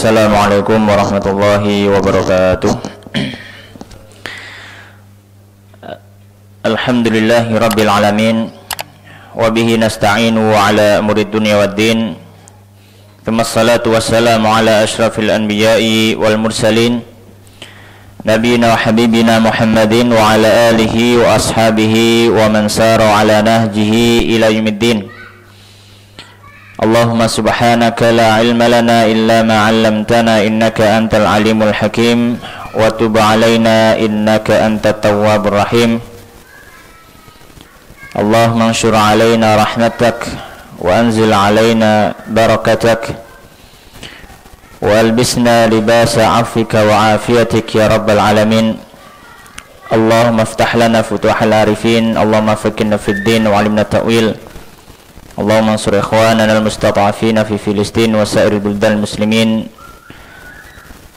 Assalamualaikum warahmatullahi wabarakatuh. Alhamdulillahi rabbil alamin, wabihi nasta'inu ala umurid dunya waddin. Thumma salatu wassalamu ala ashrafil anbiya'i wal mursalin, nabiyina wa habibina Muhammadin wa ala alihi wa ashabihi wa man sara ala nahjihi ila yaumiddin. Allahumma subhanaka la ilma lana illa ma 'allamtana innaka antal alimul hakim wa tub 'alaina innaka antat tawwabur rahim. Allahumma anshur 'alaina rahmatak wa anzil 'alaina barakatak wa albisna libasa 'afwika wa 'afiyatik ya rabbal alamin. Allahumma iftah lana futuhal arifin, Allahumma faqqihna fid din wa 'allimna ta'wil. Allahumma ansur ikhwanana al-mustata'afina fi Filistin wa sa'iril buldal muslimin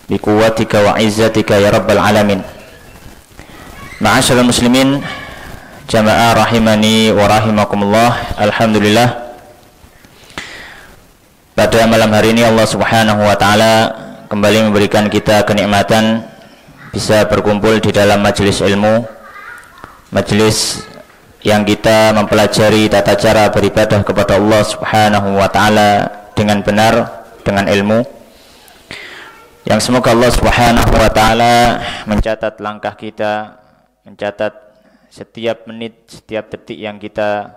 bi quwwatika wa 'izzatika ya rabbal alamin. Ma'asyiral muslimin, jamaah rahimani wa rahimakumullah. Alhamdulillah, pada malam hari ini Allah Subhanahu wa taala kembali memberikan kita kenikmatan bisa berkumpul di dalam majelis ilmu, majelis yang kita mempelajari tata cara beribadah kepada Allah Subhanahu wa taala dengan benar, dengan ilmu, yang semoga Allah Subhanahu wa taala mencatat langkah kita, mencatat setiap menit, setiap detik yang kita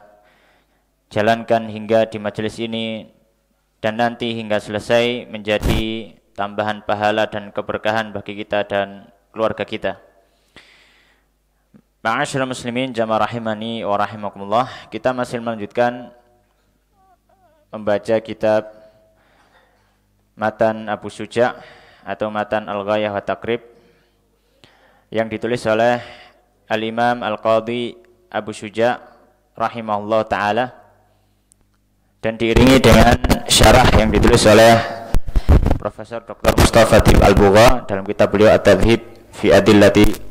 jalankan hingga di majelis ini, dan nanti hingga selesai menjadi tambahan pahala dan keberkahan bagi kita dan keluarga kita. Ma'asyiral muslimin, jamaah rahimani wa rahimakumullah. Kita masih melanjutkan membaca kitab Matan Abu Syuja' atau Matan Al-Ghayah wa Taqrib yang ditulis oleh Al-Imam Al-Qadhi Abu Syuja' rahimahullah ta'ala dan diiringi dengan syarah yang ditulis oleh Profesor Dr. Mustafa Tib Al-Bugha dalam kitab beliau At-Tadhib fi Adillati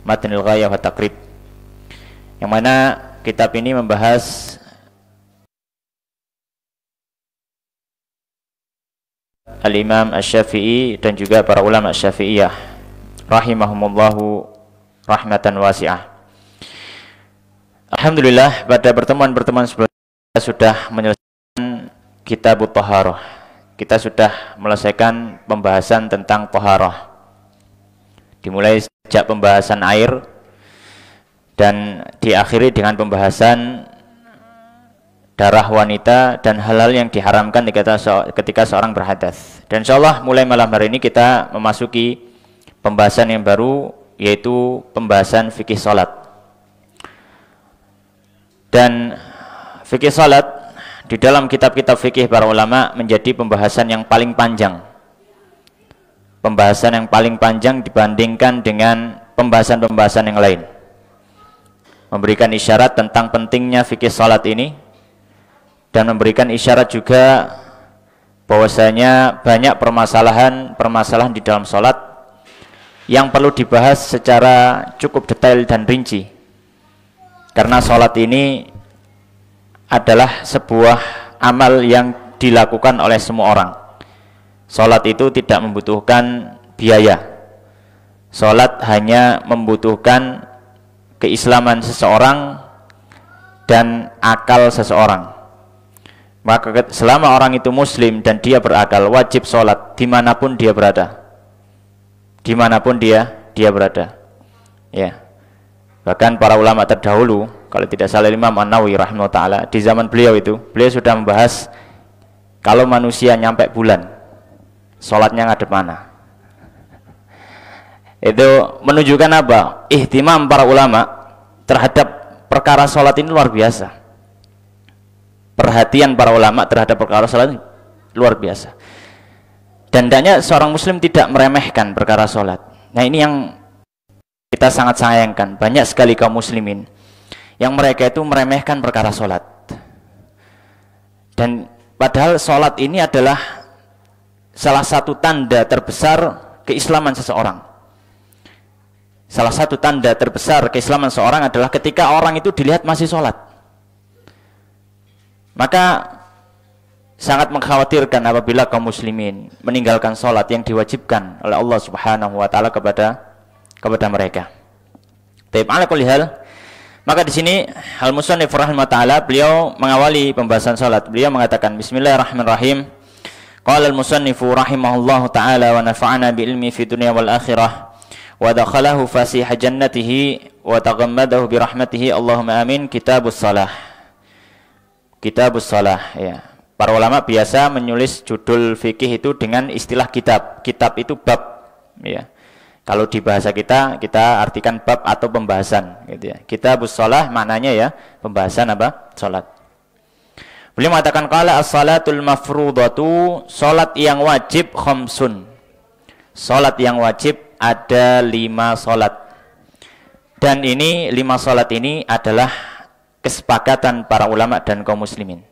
Matnil Ghayah wa Taqrib, yang mana kitab ini membahas Al-Imam Asy-Syafi'i dan juga para ulama Syafi'iyah rahimahumullahu rahmatan wasi'ah. Alhamdulillah, pada pertemuan-pertemuan sebelumnya kita sudah menyelesaikan kitab Thaharah. Kita sudah menyelesaikan pembahasan tentang Thaharah, dimulai sejak pembahasan air dan diakhiri dengan pembahasan darah wanita dan hal-hal yang diharamkan ketika seorang berhadas. Dan insyaallah mulai malam hari ini kita memasuki pembahasan yang baru, yaitu pembahasan fikih salat. Dan fikih salat di dalam kitab-kitab fikih para ulama menjadi pembahasan yang paling panjang. Pembahasan yang paling panjang dibandingkan dengan pembahasan-pembahasan yang lain. Memberikan isyarat tentang pentingnya fikih salat ini, dan memberikan isyarat juga bahwasanya banyak permasalahan di dalam salat yang perlu dibahas secara cukup detail dan rinci. Karena salat ini adalah sebuah amal yang dilakukan oleh semua orang. Salat itu tidak membutuhkan biaya. Salat hanya membutuhkan keislaman seseorang dan akal seseorang. Maka selama orang itu muslim dan dia berakal, wajib salat dimanapun dia berada. Dimanapun dia berada. Ya. Bahkan para ulama terdahulu, kalau tidak salah Imam An-Nawawi rahimahullah ta'ala, di zaman beliau sudah membahas kalau manusia nyampe bulan, sholatnya ngadep mana. Itu menunjukkan apa? Ihtimam para ulama terhadap perkara sholat ini luar biasa. Perhatian para ulama terhadap perkara sholat ini luar biasa. Dan hendaknya seorang muslim tidak meremehkan perkara sholat. Nah, ini yang kita sangat sayangkan. Banyak sekali kaum muslimin yang mereka itu meremehkan perkara sholat. Dan padahal sholat ini adalah salah satu tanda terbesar keislaman seseorang. Salah satu tanda terbesar keislaman seseorang adalah ketika orang itu dilihat masih sholat. Maka sangat mengkhawatirkan apabila kaum muslimin meninggalkan sholat yang diwajibkan oleh Allah Subhanahu wa taala kepada mereka. Baik, ala kulli hal, maka di sini al-musannif rahimahullah taala beliau mengawali pembahasan salat. Beliau mengatakan bismillahirrahmanirrahim. Qala al-musannifu rahimahullahu taala wa nafa'ana bi ilmi fi dunya wal akhirah wa dakhalahu fasih jannatihi wa taghammadahu bi rahmatihi Allahumma amin. Kitabus shalah. Kitabus shalah, ya. Para ulama biasa menulis judul fikih itu dengan istilah kitab. Kitab itu bab, ya. Kalau di bahasa kita artikan bab atau pembahasan, gitu ya. Kitabus shalah maknanya ya pembahasan apa? Salat. Beliau mengatakan qala as-salatul mafrudatu, salat yang wajib khamsun. Salat yang wajib ada 5 salat. Dan ini 5 salat ini adalah kesepakatan para ulama dan kaum muslimin.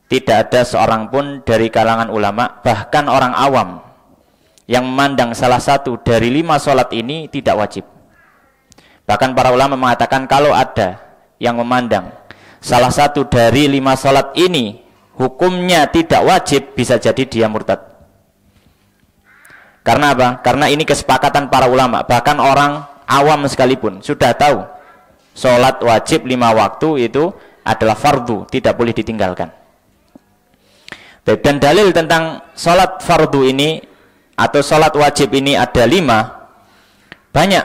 Tidak ada seorang pun dari kalangan ulama, bahkan orang awam, yang memandang salah satu dari 5 salat ini tidak wajib. Bahkan para ulama mengatakan kalau ada yang memandang salah satu dari 5 salat ini hukumnya tidak wajib, bisa jadi dia murtad. Karena apa? Karena ini kesepakatan para ulama. Bahkan orang awam sekalipun sudah tahu salat wajib 5 waktu itu adalah fardu, tidak boleh ditinggalkan. Dan dalil tentang salat fardu ini atau salat wajib ini ada 5, banyak,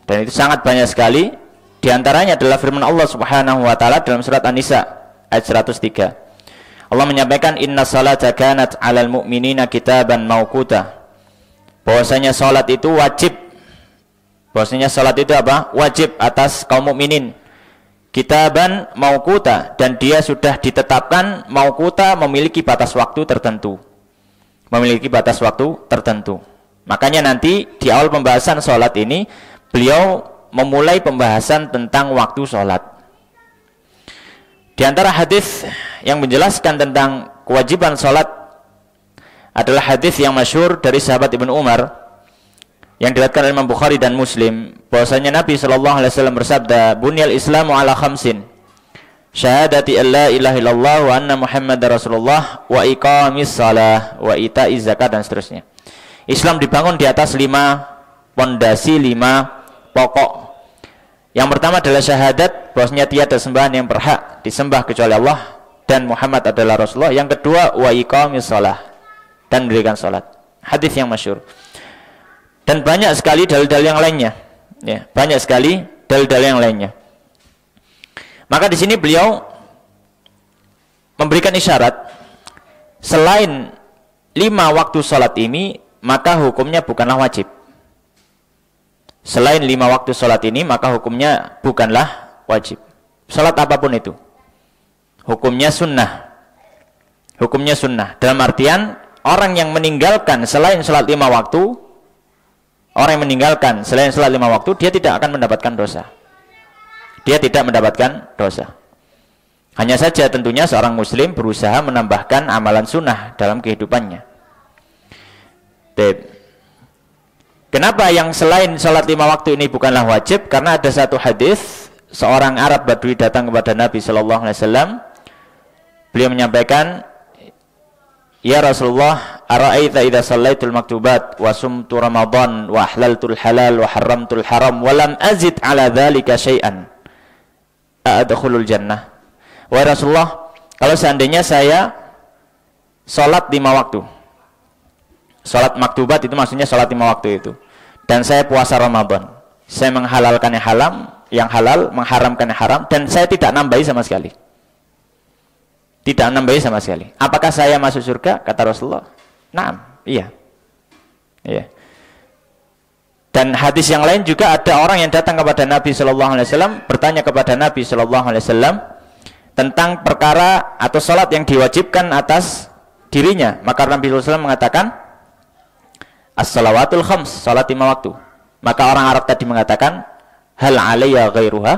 dan itu sangat banyak sekali. Di antaranya adalah firman Allah Subhanahu wa taala dalam surat An-Nisa ayat 103. Allah menyampaikan inna salata kanat 'alal mu'minina kitaban mauquta. Bahwasanya salat itu wajib. Bahwasanya salat itu apa? Wajib atas kaum mukminin. Kitaban mauquta, dan dia sudah ditetapkan mauquta, memiliki batas waktu tertentu. Memiliki batas waktu tertentu. Makanya nanti di awal pembahasan sholat ini beliau memulai pembahasan tentang waktu sholat. Di antara hadis yang menjelaskan tentang kewajiban sholat adalah hadis yang masyhur dari sahabat Ibnu Umar yang diriwayatkan oleh Imam Bukhari dan Muslim, bahwasanya Nabi SAW bersabda, bunyal Islamu ala khamsin, syahadati an la ilaha illallah wa anna Muhammadar Rasulullah wa iqamis shalah wa ita'iz zakat, dan seterusnya. Islam dibangun di atas 5 pondasi, 5 pokok. Yang pertama adalah syahadat bahwasanya tiada sembahan yang berhak disembah kecuali Allah dan Muhammad adalah Rasulullah. Yang kedua wa iqamis shalah, dan mendirikan salat. Hadis yang masyhur. Dan banyak sekali dalil-dalil yang lainnya. Ya, banyak sekali dalil-dalil yang lainnya. Maka di sini beliau memberikan isyarat selain 5 waktu salat ini maka hukumnya bukanlah wajib. Selain 5 waktu salat ini maka hukumnya bukanlah wajib. Salat apapun itu hukumnya sunnah. Hukumnya sunnah. Dalam artian orang yang meninggalkan selain salat 5 waktu, orang yang meninggalkan selain salat 5 waktu, dia tidak akan mendapatkan dosa. Dia tidak mendapatkan dosa. Hanya saja tentunya seorang muslim berusaha menambahkan amalan sunnah dalam kehidupannya. Kenapa yang selain salat 5 waktu ini bukanlah wajib? Karena ada satu hadis, seorang Arab Badui datang kepada Nabi SAW. Beliau menyampaikan, ya Rasulullah, ara'aita idza shallaitul maktubat wa sumtu Ramadan wa ahlaltul halal wa haramtul haram wa lam azid ala dzalika syai'an adkhulul jannah. Wahai Rasulullah, kalau seandainya saya salat 5 waktu. Salat maktubat itu maksudnya salat 5 waktu itu. Dan saya puasa Ramadan. Saya menghalalkan yang halal, mengharamkan yang haram, dan saya tidak nambahi sama sekali. Tidak nambahi sama sekali. Apakah saya masuk surga? Kata Rasulullah, "Naam." Iya. Iya. Dan hadis yang lain juga ada orang yang datang kepada Nabi SAW, bertanya kepada Nabi SAW tentang perkara atau salat yang diwajibkan atas dirinya. Maka Nabi SAW mengatakan, as-salawatul khams, salat 5 waktu. Maka orang Arab tadi mengatakan, hal alayya ghairuha,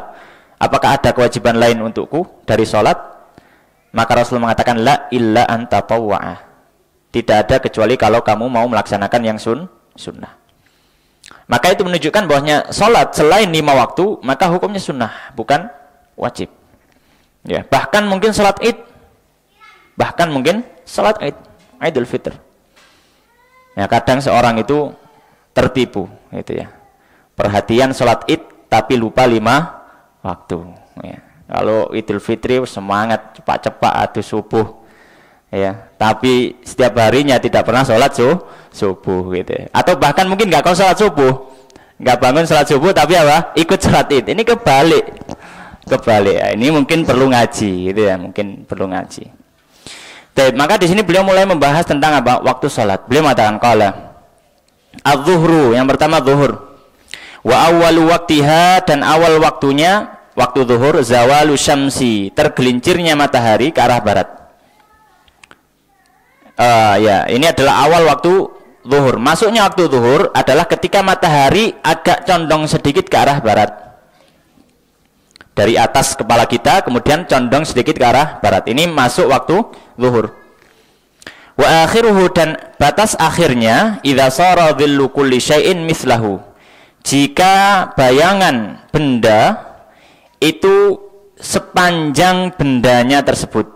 apakah ada kewajiban lain untukku dari salat? Maka Rasul mengatakan, la illa anta tawwa'ah, tidak ada kecuali kalau kamu mau melaksanakan yang sunnah. Maka itu menunjukkan bahwasanya salat selain 5 waktu maka hukumnya sunnah, bukan wajib. Ya, bahkan mungkin salat Id, bahkan mungkin salat Idul Fitr. Ya, kadang seorang itu tertipu gitu ya. Perhatian salat Id tapi lupa 5 waktu ya. Kalau Idul Fitri semangat cepat-cepat adu subuh ya, tapi setiap harinya tidak pernah sholat subuh gitu ya. Atau bahkan mungkin nggak kau sholat subuh, nggak bangun sholat subuh tapi apa ikut sholat Id. Ini kebalik ya. Ini mungkin perlu ngaji gitu ya, mungkin perlu ngaji. Maka di sini beliau mulai membahas tentang apa waktu sholat. Beliau mengatakan qala az-zuhru, yang pertama zuhur, wa awwalu waqtiha, dan awal waktunya waktu zuhur, zawalu syamsi, tergelincirnya matahari ke arah barat. Ya, ini adalah awal waktu zuhur. Masuknya waktu zuhur adalah ketika matahari agak condong sedikit ke arah barat. Dari atas kepala kita kemudian condong sedikit ke arah barat. Ini masuk waktu zuhur. Wa akhiruhu, dan batas akhirnya idza sara dhillu kulli syai'in mislahu. Jika bayangan benda itu sepanjang bendanya tersebut.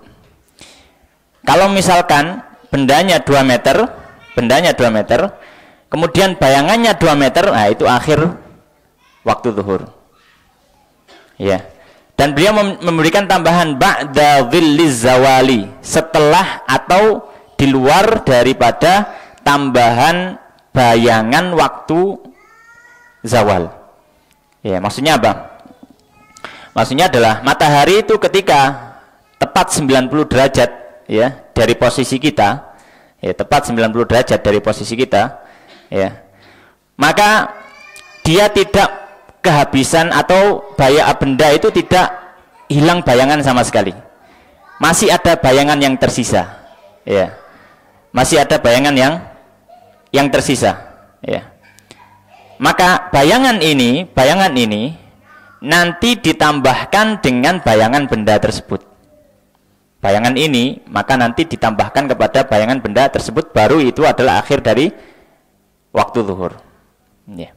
Kalau misalkan bendanya 2 meter, kemudian bayangannya 2 meter, nah itu akhir waktu zuhur. Ya. Dan beliau memberikan tambahan ba'da dhilliz zawali, setelah atau di luar daripada tambahan bayangan waktu zawal. Ya, maksudnya apa? Maksudnya adalah matahari itu ketika tepat 90 derajat ya dari posisi kita, ya, tepat 90 derajat dari posisi kita, ya. Maka dia tidak kehabisan atau benda itu tidak hilang bayangan sama sekali. Masih ada bayangan yang tersisa. Ya. Masih ada bayangan yang tersisa, ya. Maka bayangan ini nanti ditambahkan dengan bayangan benda tersebut. Bayangan ini maka nanti ditambahkan kepada bayangan benda tersebut, baru itu adalah akhir dari waktu zuhur. Ya.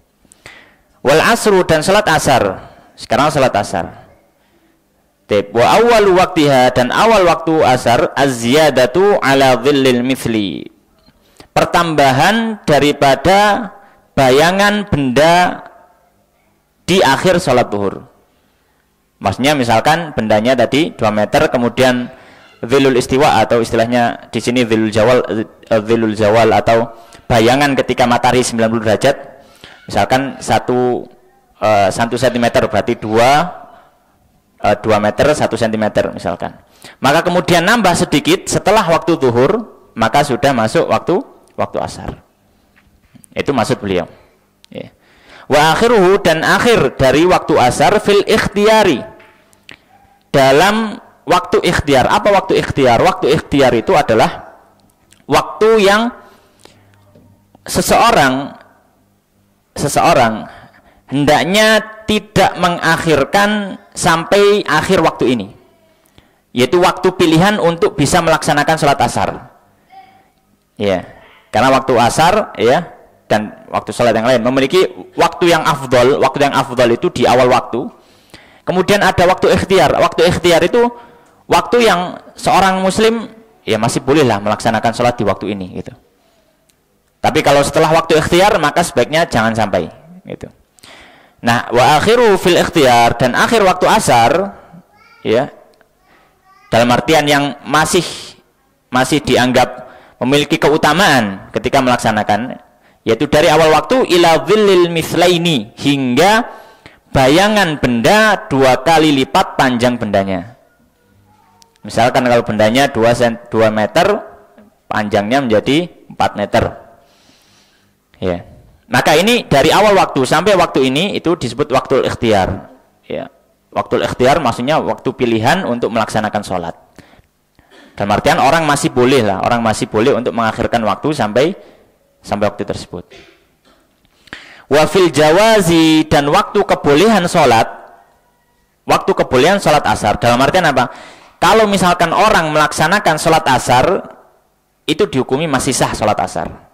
Wal asru, dan salat asar. Sekarang salat asar. Wa awwalu waqtiha, dan awal waktu asar az-ziyadatu ala dhillil mithli. Pertambahan daripada bayangan benda di akhir salat zuhur. Maksudnya misalkan bendanya tadi 2 meter, kemudian dhillul istiwa, atau istilahnya di sini dhillul zawal atau bayangan ketika matahari 90 derajat. Misalkan 1 cm berarti 2 meter 1 cm misalkan. Maka kemudian nambah sedikit setelah waktu zuhur, maka sudah masuk waktu asar. Itu maksud beliau. Ya. Wa akhiruhu, dan akhir dari waktu asar fil ikhtiyari, dalam waktu ikhtiar. Apa waktu ikhtiar? Waktu ikhtiar itu adalah waktu yang seseorang hendaknya tidak mengakhirkan sampai akhir waktu ini, yaitu waktu pilihan untuk bisa melaksanakan sholat asar. Ya, karena waktu asar ya dan waktu sholat yang lain memiliki waktu yang afdol. Waktu yang afdol itu di awal waktu. Kemudian ada waktu ikhtiar. Waktu ikhtiar itu waktu yang seorang muslim ya masih bolehlah melaksanakan sholat di waktu ini gitu. Tapi kalau setelah waktu ikhtiar maka sebaiknya jangan sampai gitu. Nah, wa akhiru fil ikhtiar, dan akhir waktu asar ya dalam artian yang masih dianggap memiliki keutamaan ketika melaksanakan, yaitu dari awal waktu ila dhillil mislaini, hingga bayangan benda 2 kali lipat panjang bendanya. Misalkan kalau bendanya 2 meter, panjangnya menjadi 4 meter. Ya. Maka ini dari awal waktu sampai waktu ini itu disebut waktu ikhtiar. Ya. Waktu ikhtiar maksudnya waktu pilihan untuk melaksanakan sholat. Dalam artian orang masih boleh untuk mengakhirkan waktu sampai waktu tersebut. Wa fil jawazi, dan waktu kebolehan sholat asar. Dalam artian apa? Kalau misalkan orang melaksanakan sholat asar, itu dihukumi masih sah sholat asar.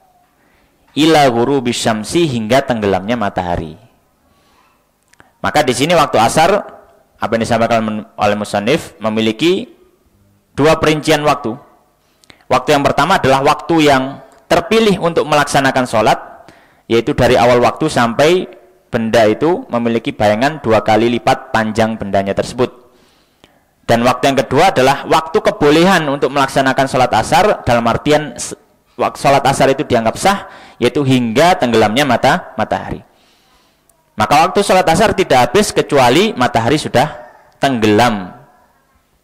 Ila ghurubi syamsi, hingga tenggelamnya matahari. Maka di sini waktu asar, apa yang disampaikan oleh musannif, memiliki 2 perincian waktu. Waktu yang pertama adalah waktu yang terpilih untuk melaksanakan sholat, yaitu dari awal waktu sampai benda itu memiliki bayangan 2 kali lipat panjang bendanya tersebut. Dan waktu yang kedua adalah waktu kebolehan untuk melaksanakan sholat asar, dalam artian sholat asar itu dianggap sah, yaitu hingga tenggelamnya matahari. Maka waktu sholat asar tidak habis kecuali matahari sudah tenggelam.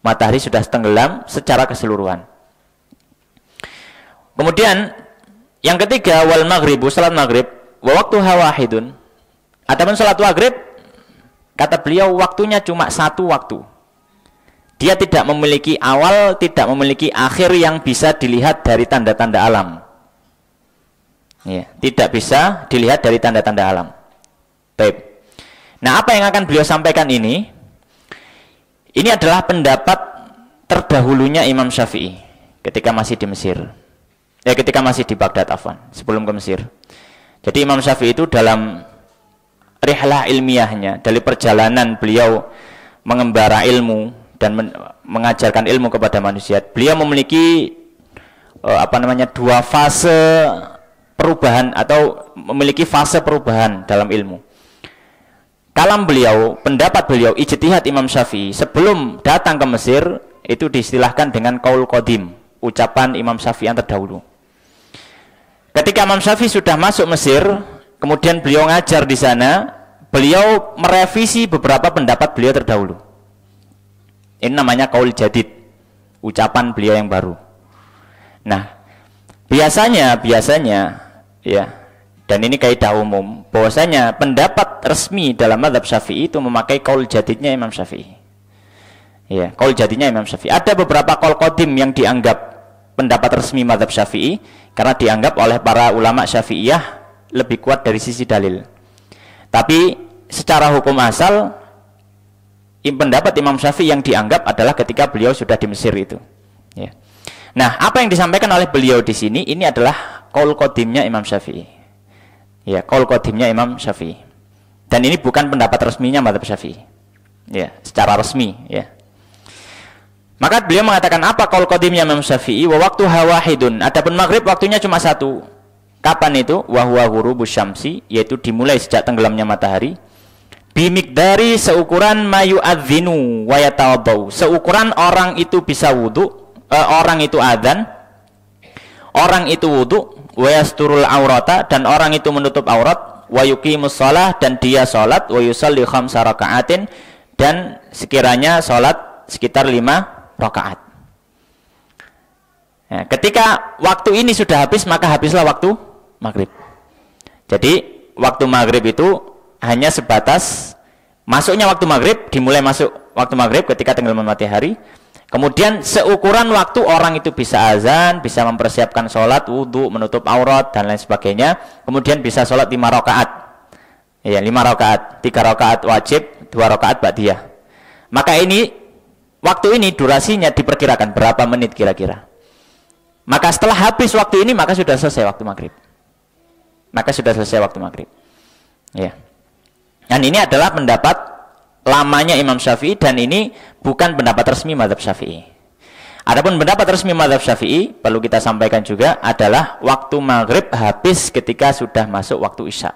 Matahari sudah tenggelam secara keseluruhan. Kemudian yang ketiga, wal maghribu, salat maghrib, wa waktuha wahidun. Adapun salat maghrib, kata beliau, waktunya cuma satu waktu. Dia tidak memiliki awal, tidak memiliki akhir yang bisa dilihat dari tanda-tanda alam. Ya, tidak bisa dilihat dari tanda-tanda alam. Baik. Nah, apa yang akan beliau sampaikan ini? Ini adalah pendapat terdahulunya Imam Syafi'i ketika masih di Mesir. Ketika masih di Baghdad, afwan, sebelum ke Mesir. Jadi Imam Syafi'i itu dalam rihlah ilmiahnya, dari perjalanan beliau mengembara ilmu dan mengajarkan ilmu kepada manusia, beliau memiliki dua fase perubahan atau memiliki fase perubahan dalam ilmu. Kalam beliau, pendapat beliau, ijtihad Imam Syafi'i sebelum datang ke Mesir itu diistilahkan dengan qaul qadim, ucapan Imam Syafi'i yang terdahulu. Ketika Imam Syafi'i sudah masuk Mesir, kemudian beliau ngajar di sana, beliau merevisi beberapa pendapat beliau terdahulu. Ini namanya qaul jadid, ucapan beliau yang baru. Nah, biasanya ya, dan ini kaidah umum, bahwasanya pendapat resmi dalam mazhab Syafi'i itu memakai qaul jadidnya Imam Syafi'i. Ya, qaul jadidnya Imam Syafi'i. Ada beberapa qaul qadim yang dianggap pendapat resmi mazhab Syafi'i karena dianggap oleh para ulama Syafi'iyah lebih kuat dari sisi dalil. Tapi secara hukum asal pendapat Imam Syafi'i yang dianggap adalah ketika beliau sudah di Mesir itu. Ya. Nah, apa yang disampaikan oleh beliau di sini ini adalah qaul qadimnya Imam Syafi'i. Ya, qaul qadimnya Imam Syafi'i. Dan ini bukan pendapat resminya mazhab Syafi'i. Ya, secara resmi, ya. Maka beliau mengatakan apa qaul qadimnya Imam Syafi'i, wa waktuha wahidun. Adapun maghrib waktunya cuma satu. Kapan itu? Wa huwa ghurubus syamsi, yaitu dimulai sejak tenggelamnya matahari. Bimikdari seukuran mayu'adzinu wa yatawaddau. Seukuran orang itu bisa wudu, orang itu adzan, orang itu wudu, wa yasturul aurata, dan orang itu menutup aurat, wa yuqimus shalah, dan dia salat, wa yusalli khamsa raka'atin, dan sekiranya salat sekitar 5 rakaat. Nah, ketika waktu ini sudah habis, maka habislah waktu maghrib. Jadi waktu maghrib itu hanya sebatas masuknya waktu maghrib, dimulai masuk waktu maghrib ketika tenggelam matahari. Kemudian seukuran waktu orang itu bisa azan, bisa mempersiapkan sholat, wudhu, menutup aurat, dan lain sebagainya. Kemudian bisa sholat 5 rakaat. Ya, 5 rakaat, 3 rakaat wajib, 2 rakaat ba'diyah. Maka ini waktu ini durasinya diperkirakan berapa menit kira-kira. Maka setelah habis waktu ini, maka sudah selesai waktu maghrib. Maka sudah selesai waktu maghrib. Ya. Dan ini adalah pendapat lamanya Imam Syafi'i, dan ini bukan pendapat resmi mazhab Syafi'i. Adapun pendapat resmi mazhab Syafi'i, perlu kita sampaikan juga, adalah waktu maghrib habis ketika sudah masuk waktu isya.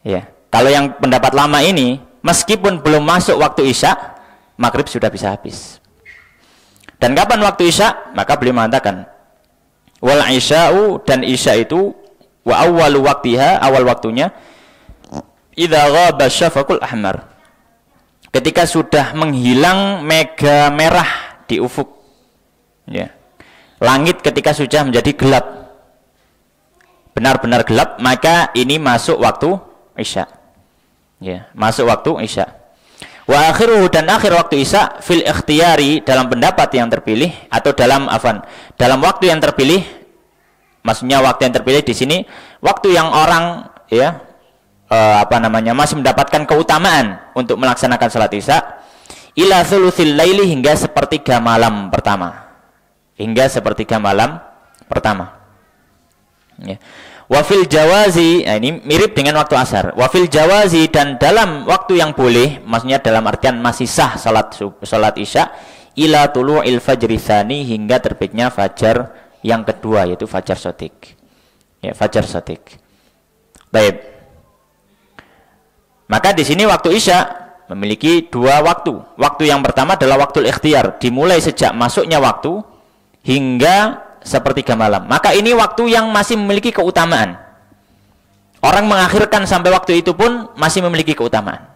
Ya. Kalau yang pendapat lama ini, meskipun belum masuk waktu isya, maghrib sudah bisa habis. Dan kapan waktu isya? Maka beliau mengatakan, wal isya'u, dan isya itu, wa awwalu waqtiha, awal waktunya, idza ghaba syafaqul ahmar, ketika sudah menghilang mega merah di ufuk. Ya. Langit ketika sudah menjadi gelap, benar-benar gelap, maka ini masuk waktu isya. Ya, masuk waktu isya. Wa akhiruhu, dan akhir waktu isya fil ikhtiyari, dalam pendapat yang terpilih, atau dalam waktu yang terpilih. Maksudnya waktu yang terpilih di sini waktu yang orang masih mendapatkan keutamaan untuk melaksanakan salat isya, ila thulutsil laili, hingga sepertiga malam pertama. Hingga sepertiga malam pertama. Ya. Wa fil jawazi, nah ini mirip dengan waktu asar. Wa fil jawazi, dan dalam waktu yang boleh, maksudnya dalam artian masih sah salat isya, ila tulu'il fajri tsani, hingga terbitnya fajar yang kedua, yaitu fajar shadiq. Ya, fajar shadiq. Baik. Maka di sini waktu Isya memiliki dua waktu. Waktu yang pertama adalah waktu ikhtiar, dimulai sejak masuknya waktu hingga sepertiga malam. Maka ini waktu yang masih memiliki keutamaan. Orang mengakhirkan sampai waktu itu pun masih memiliki keutamaan.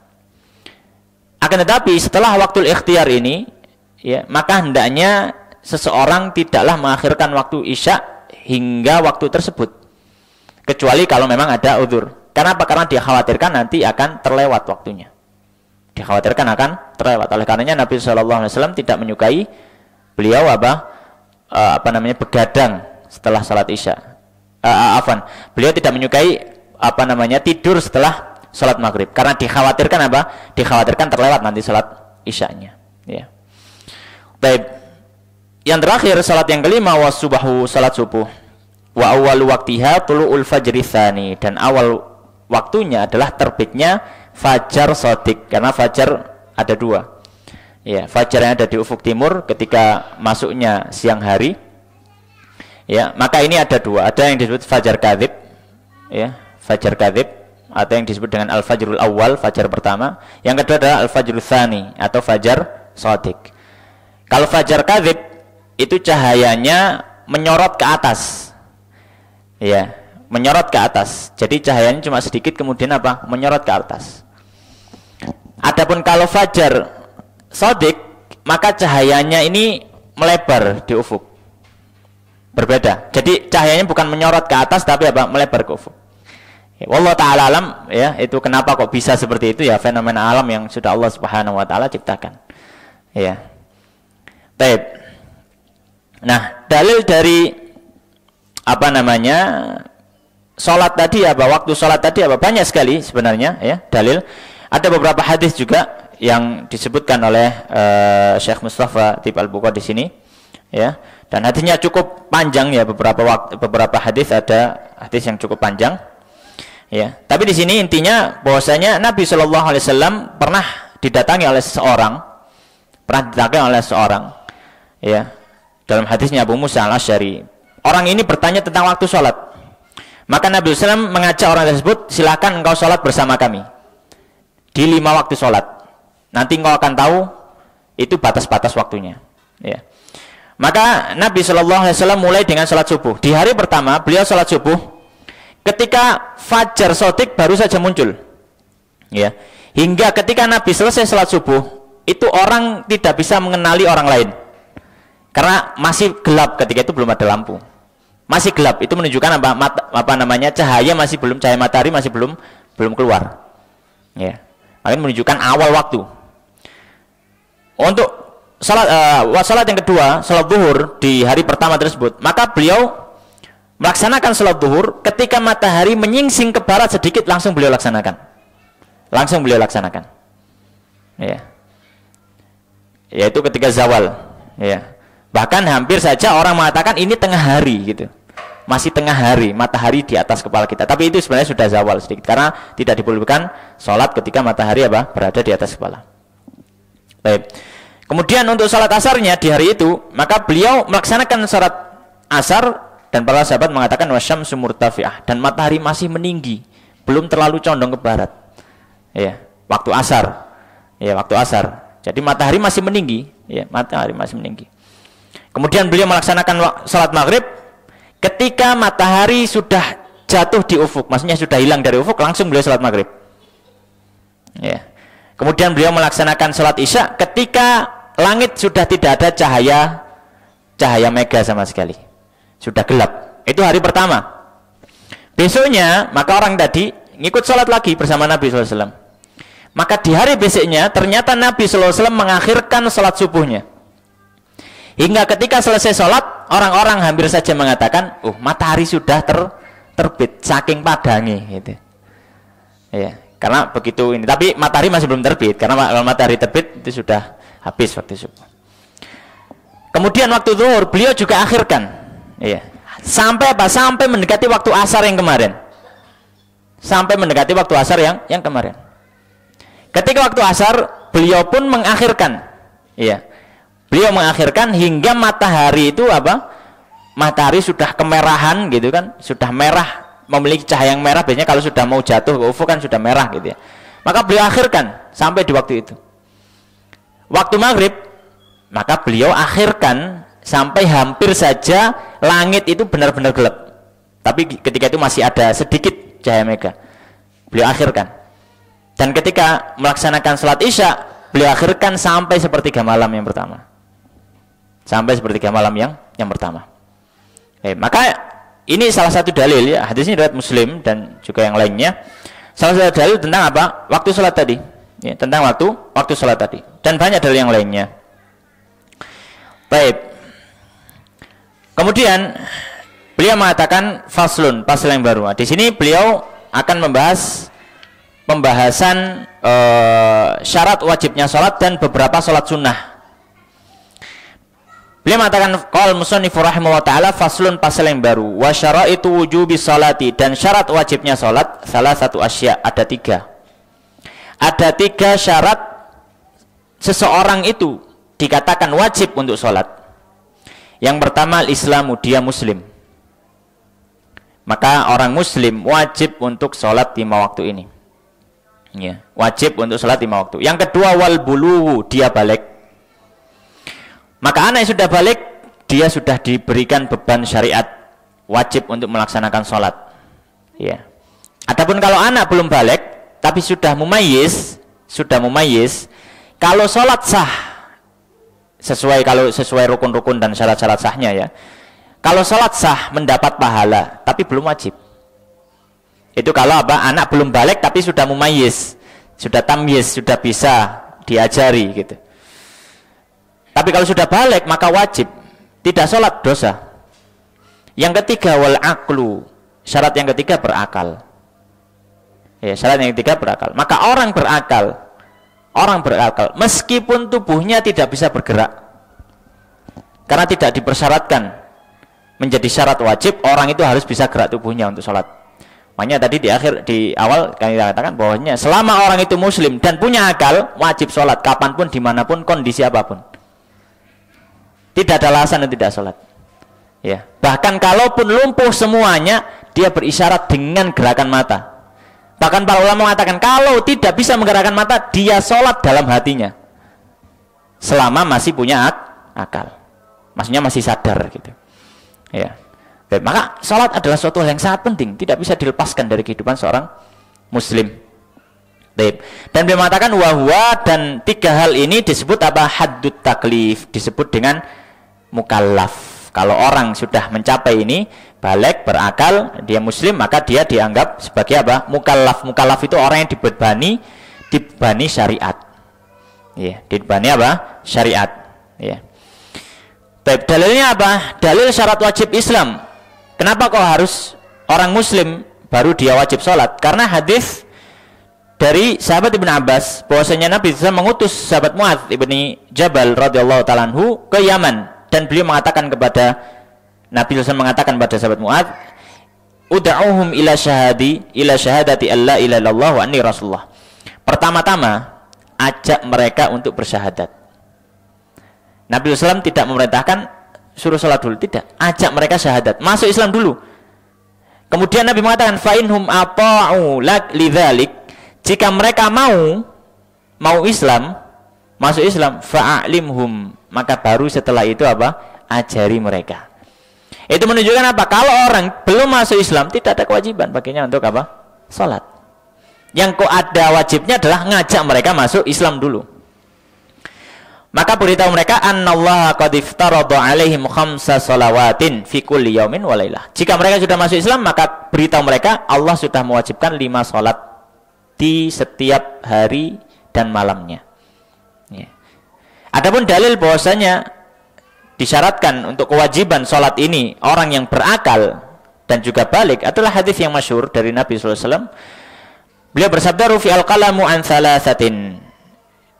Akan tetapi setelah waktu ikhtiar ini, ya, maka hendaknya seseorang tidaklah mengakhirkan waktu Isya hingga waktu tersebut, kecuali kalau memang ada uzur. Kenapa? Karena dikhawatirkan nanti akan terlewat waktunya. Dikhawatirkan akan terlewat. Oleh karenanya Nabi SAW tidak menyukai beliau begadang setelah salat Isya. Beliau tidak menyukai tidur setelah salat maghrib, karena dikhawatirkan dikhawatirkan terlewat nanti salat Isyanya. Ya. Baik. Yang terakhir, salat yang kelima, wasubahu, salat subuh. Wa awwalu waqtiha tulu'ul fajri tsani, dan awal waktunya adalah terbitnya fajar shadiq, karena fajar ada dua. Ya, fajar yang ada di ufuk timur ketika masuknya siang hari. Ya, maka ini ada dua, ada yang disebut fajar kadzib, ya, fajar kadzib, atau yang disebut dengan al-fajrul awal, fajar pertama. Yang kedua adalah al-fajrul tsani atau fajar shadiq. Kalau fajar kadzib itu cahayanya menyorot ke atas. Ya, menyorot ke atas. Jadi cahayanya cuma sedikit, kemudian menyorot ke atas. Adapun kalau fajar shadiq, maka cahayanya ini melebar di ufuk. Berbeda. Jadi cahayanya bukan menyorot ke atas, tapi melebar ke ufuk. Ya, wallahu ta'ala alam, ya, itu kenapa kok bisa seperti itu, ya, fenomena alam yang sudah Allah Subhanahu wa taala ciptakan. Ya. Baik. Nah, dalil dari salat tadi waktu salat tadi banyak sekali sebenarnya, ya, dalil. Ada beberapa hadis juga yang disebutkan oleh Syekh Mustafa Tib Al-Bukhari di sini, ya. Dan hadisnya cukup panjang, ya, beberapa hadis, ada hadis yang cukup panjang. Ya, tapi di sini intinya bahwasanya Nabi Shallallahu Alaihi Wasallam pernah didatangi oleh seseorang, ya, dalam hadisnya Abu Musa Al-Asy'ari. Orang ini bertanya tentang waktu sholat, maka Nabi SAW mengajak orang tersebut, silakan engkau sholat bersama kami di 5 waktu sholat. Nanti engkau akan tahu itu batas-batas waktunya. Ya. Maka Nabi Shallallahu Alaihi Wasallam mulai dengan sholat subuh. Di hari pertama beliau sholat subuh ketika fajar shadiq baru saja muncul, ya, hingga ketika Nabi selesai sholat subuh itu orang tidak bisa mengenali orang lain karena masih gelap, ketika itu belum ada lampu, masih gelap. Itu menunjukkan cahaya masih belum, cahaya matahari masih belum keluar, ya, makanya menunjukkan awal waktu. Untuk salat yang kedua, salat zuhur di hari pertama tersebut, maka beliau melaksanakan salat zuhur ketika matahari menyingsing ke barat sedikit, langsung beliau laksanakan. Ya. Yaitu ketika zawal, ya. Bahkan hampir saja orang mengatakan ini tengah hari, gitu. Masih tengah hari, matahari di atas kepala kita. Tapi itu sebenarnya sudah zawal sedikit, karena tidak diperlukan salat ketika matahari berada di atas kepala. Baik. Kemudian untuk salat asarnya di hari itu, maka beliau melaksanakan salat asar, dan para sahabat mengatakan wasyamsu murtafi'ah, dan matahari masih meninggi, belum terlalu condong ke barat. Ya, waktu asar. Ya, waktu asar. Jadi matahari masih meninggi, ya, matahari masih meninggi. Kemudian beliau melaksanakan salat maghrib ketika matahari sudah jatuh di ufuk, maksudnya sudah hilang dari ufuk, langsung beliau salat maghrib. Ya. Kemudian beliau melaksanakan salat isya ketika langit sudah tidak ada cahaya mega sama sekali. Sudah gelap. Itu hari pertama. Besoknya, maka orang tadi ngikut sholat lagi bersama Nabi SAW. Maka di hari besoknya, ternyata Nabi SAW mengakhirkan sholat subuhnya. Hingga ketika selesai sholat, orang-orang hampir saja mengatakan, matahari sudah terbit, saking padangnya. Gitu. Ya, karena begitu ini. Tapi matahari masih belum terbit, karena kalau matahari terbit, itu sudah habis waktu subuh. Kemudian waktu zuhur, beliau juga akhirkan. Iya. Sampai mendekati waktu asar yang kemarin. Ketika waktu asar, beliau pun mengakhirkan. Iya. Beliau mengakhirkan hingga matahari itu apa? Matahari sudah kemerahan gitu kan, sudah merah, memiliki cahaya yang merah. Biasanya kalau sudah mau jatuh ke ufuk kan sudah merah gitu ya. Maka beliau akhirkan sampai di waktu itu. Waktu maghrib, maka beliau akhirkan sampai hampir saja langit itu benar-benar gelap. Tapi ketika itu masih ada sedikit cahaya mega. Beliau akhirkan. Dan ketika melaksanakan salat Isya, beliau akhirkan sampai sepertiga malam yang pertama. Sampai sepertiga malam yang pertama. Maka ini salah satu dalil ya, hadisnya riwayat Muslim dan juga yang lainnya. Salah satu dalil tentang apa? Waktu salat tadi. Ya, tentang waktu salat tadi. Dan banyak dalil yang lainnya. Baik. Kemudian beliau mengatakan faslun, pasal yang baru. Di sini beliau akan membahas pembahasan syarat wajibnya salat dan beberapa salat sunnah. Beliau mengatakan qala musannif rahimahullah taala faslun, pasal yang baru, wa syaraitu wujubi salati, dan syarat wajibnya salat salah satu asya, ada 3. Ada 3 syarat seseorang itu dikatakan wajib untuk salat. Yang pertama al-islamu, dia muslim. Maka orang muslim wajib untuk salat 5 waktu ini. Ya, wajib untuk salat 5 waktu. Yang kedua wal bulughu, dia balik. Maka anak yang sudah balik, dia sudah diberikan beban syariat, wajib untuk melaksanakan sholat. Ya. Adapun kalau anak belum balik, tapi sudah mumayyiz, kalau sholat sah, sesuai rukun-rukun dan syarat-syarat sahnya ya. Kalau sholat sah mendapat pahala, tapi belum wajib. Itu kalau apa? Anak belum balik tapi sudah mumayyiz, sudah tamyiz, sudah bisa diajari gitu. Tapi kalau sudah balik maka wajib, tidak sholat dosa. Yang ketiga wal aqlu, syarat yang ketiga berakal. Ya, syarat yang ketiga berakal. Maka orang berakal meskipun tubuhnya tidak bisa bergerak, karena tidak dipersyaratkan menjadi syarat wajib, orang itu harus bisa gerak tubuhnya untuk sholat. Makanya tadi di awal kami katakan bahwasanya selama orang itu muslim dan punya akal, wajib sholat kapanpun, dimanapun, kondisi apapun. Tidak ada alasan untuk tidak sholat. Ya. Bahkan kalaupun lumpuh semuanya, dia berisyarat dengan gerakan mata. Bahkan para ulama mengatakan kalau tidak bisa menggerakkan mata, dia sholat dalam hatinya. Selama masih punya akal. Maksudnya masih sadar gitu. Ya. Baik, maka sholat adalah suatu hal yang sangat penting, tidak bisa dilepaskan dari kehidupan seorang muslim. Baik. Dan beliau mengatakan wahwa, dan 3 hal ini disebut apa? Haddut taklif, disebut dengan mukallaf. Kalau orang sudah mencapai ini, balik, berakal, dia muslim, maka dia dianggap sebagai apa? Mukallaf. Mukallaf itu orang yang dibebani syariat. Ya, dibebani apa? Syariat. Ya. Baik, dalilnya apa? Dalil syarat wajib Islam. Kenapa kok harus orang muslim baru dia wajib sholat? Karena hadis dari sahabat Ibnu Abbas bahwasanya Nabi SAW mengutus sahabat Mu'adz ibni Jabal radhiyallahu ta'ala anhu ke Yaman, dan beliau mengatakan kepada Nabi SAW mengatakan pada sahabat Mu'adz, ud'uhum ila syahadati alla ilaha illallah wa anni rasulullah. Pertama-tama ajak mereka untuk bersyahadat. Nabi SAW tidak memerintahkan suruh sholat dulu, tidak, ajak mereka syahadat, masuk Islam dulu. Kemudian Nabi mengatakan fa inhum ata'u lak lidzalik, jika mereka mau Islam, masuk Islam, fa'alimhum, maka baru setelah itu apa? Ajari mereka. Itu menunjukkan apa? Kalau orang belum masuk Islam, tidak ada kewajiban baginya untuk apa? Salat. Yang kok ada wajibnya adalah ngajak mereka masuk Islam dulu. Maka beritahu mereka annallaha qad iftarada alaihim 5 shalawatin fi kulli yaumin wa lailah. Jika mereka sudah masuk Islam, maka beritahu mereka Allah sudah mewajibkan 5 salat di setiap hari dan malamnya. Ya. Adapun dalil bahwasanya disyaratkan untuk kewajiban salat ini orang yang berakal dan juga balik adalah hadis yang masyhur dari Nabi sallallahu alaihi wasallam. Beliau bersabda rufi'al qalamu an thalathatin.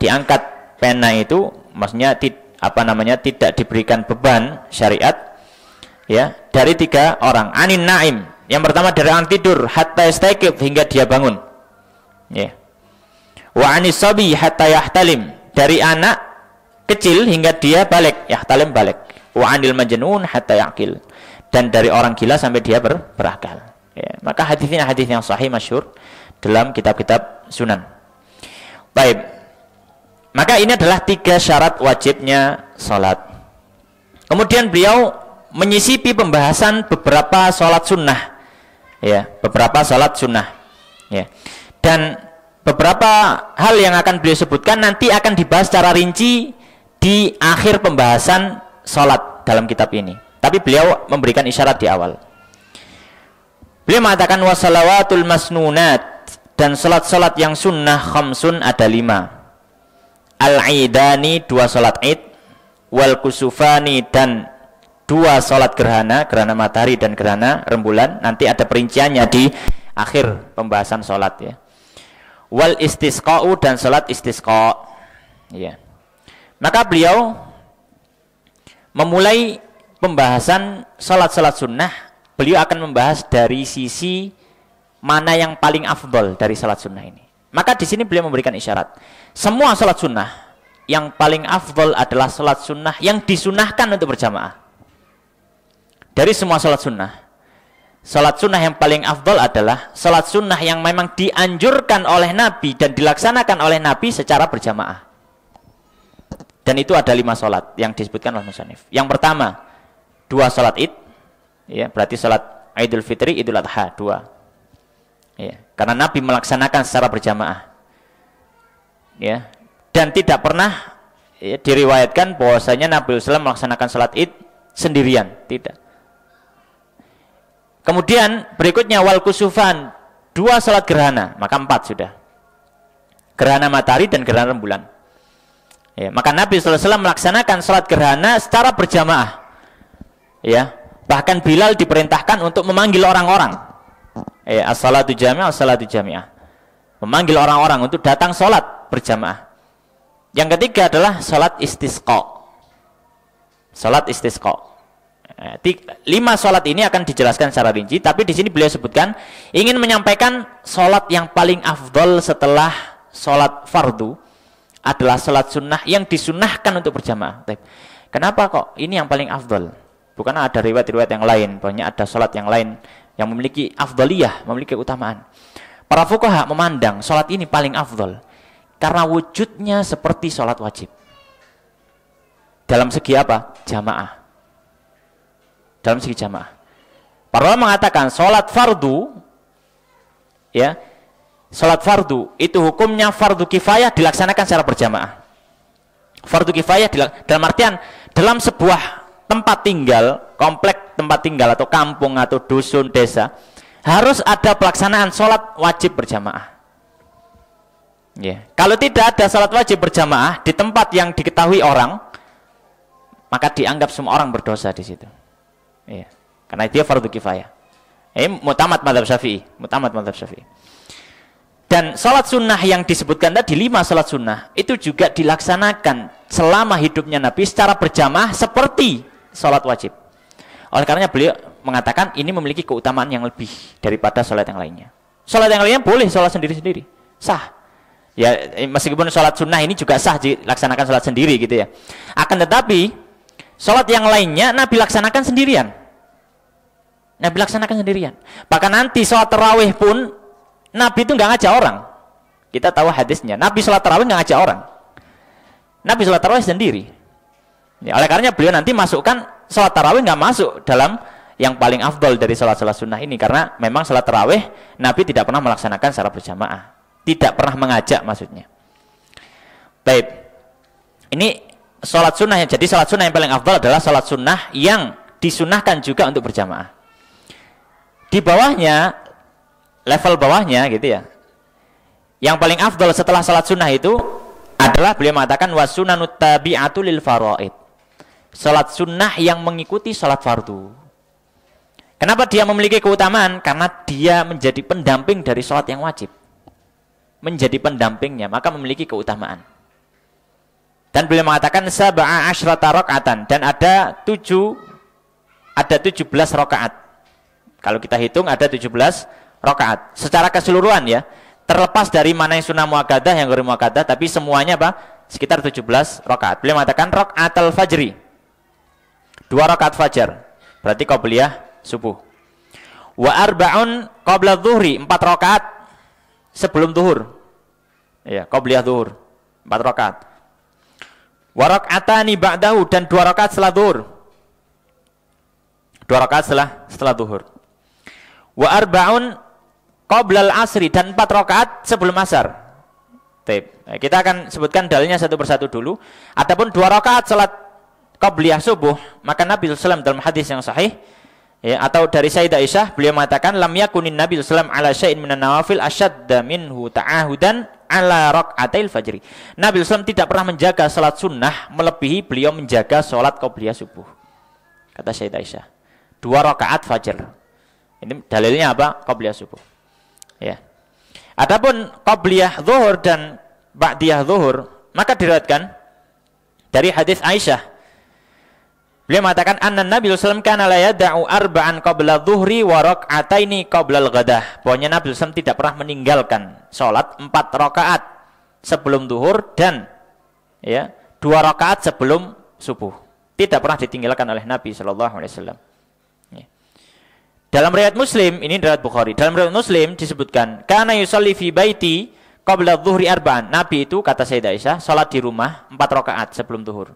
Diangkat pena itu maksudnya tidak diberikan beban syariat ya dari 3 orang. Anin naim, yang pertama dari orang tidur hatta yastaqib, hingga dia bangun. Ya. Wa anis sabi hatta yahtalim, dari anak kecil hingga dia balik, yahtalim balik. Wa 'anil majnun hatta yaqil. Dan dari orang gila sampai dia berakal. Ya, maka hadisnya hadis yang sahih masyhur dalam kitab-kitab sunan. Baik. Maka ini adalah 3 syarat wajibnya salat. Kemudian beliau menyisipi pembahasan beberapa salat sunnah. Ya, beberapa salat sunnah. Ya. Dan beberapa hal yang akan beliau sebutkan nanti akan dibahas secara rinci di akhir pembahasan salat dalam kitab ini. Tapi beliau memberikan isyarat di awal. Beliau mengatakan wasalawatul masnunat, dan salat-salat yang sunnah khamsun ada 5. Al-idani 2 salat id, wal kusufani dan 2 salat gerhana, gerhana matahari dan gerhana rembulan. Nanti ada perinciannya di akhir pembahasan salat ya. Wal istisqa'u dan salat istisqa. Ya. Maka beliau memulai pembahasan salat-salat sunnah. Beliau akan membahas dari sisi mana yang paling afdol dari salat sunnah ini. Maka di sini beliau memberikan isyarat. Semua salat sunnah yang paling afdol adalah salat sunnah yang disunahkan untuk berjamaah. Dari semua salat sunnah yang paling afdol adalah salat sunnah yang memang dianjurkan oleh Nabi dan dilaksanakan oleh Nabi secara berjamaah. Dan itu ada 5 salat yang disebutkan oleh musannif. Yang pertama, 2 salat id, ya, berarti salat Idul Fitri, Idul Adha, 2. Ya, karena Nabi melaksanakan secara berjamaah. Ya, dan tidak pernah ya, diriwayatkan bahwasanya Nabi SAW melaksanakan salat id sendirian, tidak. Kemudian berikutnya wal kusufan, 2 salat gerhana, maka 4 sudah. Gerhana matahari dan gerhana rembulan. Ya, maka Nabi SAW melaksanakan salat gerhana secara berjamaah. Ya, bahkan Bilal diperintahkan untuk memanggil orang-orang. Ya, as-salatu jami'ah, as-salatu jami'ah. Memanggil orang-orang untuk datang salat berjamaah. Yang ketiga adalah salat istisqa. Salat istisqa. 5 salat ini akan dijelaskan secara rinci, tapi di sini beliau sebutkan ingin menyampaikan salat yang paling afdol setelah salat fardu adalah salat sunnah yang disunahkan untuk berjamaah. Kenapa kok ini yang paling afdol? Bukan ada riwayat-riwayat yang lain, banyak ada salat yang lain yang memiliki afdaliyah, memiliki keutamaan. Para fuqaha memandang salat ini paling afdol karena wujudnya seperti salat wajib. Dalam segi apa? Jamaah. Dalam segi jamaah. Para ulama mengatakan salat fardu, ya, salat fardu itu hukumnya fardu kifayah dilaksanakan secara berjamaah. Fardu kifayah dalam artian dalam sebuah tempat tinggal, komplek tempat tinggal atau kampung atau dusun, desa, harus ada pelaksanaan sholat wajib berjamaah. Ya. Kalau tidak ada sholat wajib berjamaah di tempat yang diketahui orang, maka dianggap semua orang berdosa di situ. Ya. Karena dia fardu kifayah. Mutamad madzhab Syafi'i, mutamad madzhab Syafi'i. Dan sholat sunnah yang disebutkan tadi 5 sholat sunnah itu juga dilaksanakan selama hidupnya Nabi secara berjamaah seperti sholat wajib. Oleh karenanya beliau mengatakan ini memiliki keutamaan yang lebih daripada sholat yang lainnya. Sholat yang lainnya boleh sholat sendiri-sendiri, sah. Ya, meskipun sholat sunnah ini juga sah dilaksanakan sholat sendiri gitu ya. Akan tetapi sholat yang lainnya Nabi laksanakan sendirian. Nabi laksanakan sendirian. Bahkan nanti sholat tarawih pun Nabi itu nggak ngajak orang. Kita tahu hadisnya. Nabi sholat tarawih nggak ngajak orang. Nabi sholat tarawih sendiri. Ya, oleh karenanya beliau nanti masukkan sholat tarawih nggak masuk dalam yang paling afdol dari sholat-sholat sunnah ini, karena memang sholat tarawih Nabi tidak pernah melaksanakan secara berjamaah, tidak pernah mengajak maksudnya. Baik, ini sholat sunnah. Jadi sholat sunnah yang paling afdol adalah sholat sunnah yang disunahkan juga untuk berjamaah. Di bawahnya, level bawahnya gitu ya, yang paling afdol setelah sholat sunnah itu adalah beliau mengatakan wasunanut tabi'atu lil faraid. Salat sunnah yang mengikuti salat fardu. Kenapa dia memiliki keutamaan? Karena dia menjadi pendamping dari salat yang wajib. Menjadi pendampingnya, maka memiliki keutamaan. Dan beliau mengatakan sab'a asyrata rakaatan, dan ada 17 rakaat. Kalau kita hitung ada 17 rakaat secara keseluruhan ya. Terlepas dari mana yang sunnah muakkadah, yang ghair muakkadah, tapi semuanya apa? sekitar 17 rakaat. Beliau mengatakan rakaatul fajri, 2 rakaat fajar, berarti qabliyah subuh. Wa arba'un qabla dhuhri, 4 rakaat sebelum zuhur. Ya, qabliyah zuhur, 4 rakaat. Wa rak'atani ba'dahu, dan 2 rakaat setelah zuhur. 2 rakaat setelah zuhur. Wa arba'un qabla al-asri, dan 4 rakaat sebelum asar. Kita akan sebutkan dalilnya satu persatu dulu. Adapun 2 rakaat salat qabliyah subuh, maka Nabi SAW dalam hadis yang sahih, ya, atau dari Sayyidah Aisyah, beliau mengatakan lam yakunin Nabi SAW ala syai'in minan nawafil asyadda minhu ta'ahudan ala rak'atil fajri. Nabi SAW tidak pernah menjaga salat sunnah melebihi beliau menjaga salat qabliyah subuh. Kata Sayyidah Aisyah, 2 rakaat fajar. Ini dalilnya apa? Qabliyah subuh. Ya. Adapun qabliyah zuhur dan ba'diyah zuhur, maka diriwayatkan dari hadis Aisyah. Beliau mengatakan anna Nabi sallallahu alaihi wasallam kana la yad'u arba'an qabla dhuhri wa rak'ataini qabla al-ghadah. Bahwasanya Nabi sallallahu alaihi wasallam tidak pernah meninggalkan salat 4 rakaat sebelum zuhur dan ya 2 rakaat sebelum subuh. Tidak pernah ditinggalkan oleh Nabi sallallahu alaihi wasallam. Dalam riwayat Muslim, ini riwayat Bukhari. Dalam riwayat Muslim disebutkan, kana yusalli fi baiti qabla dhuhri arba'an. Nabi itu, kata Sayyidah Aisyah, salat di rumah 4 rakaat sebelum zuhur.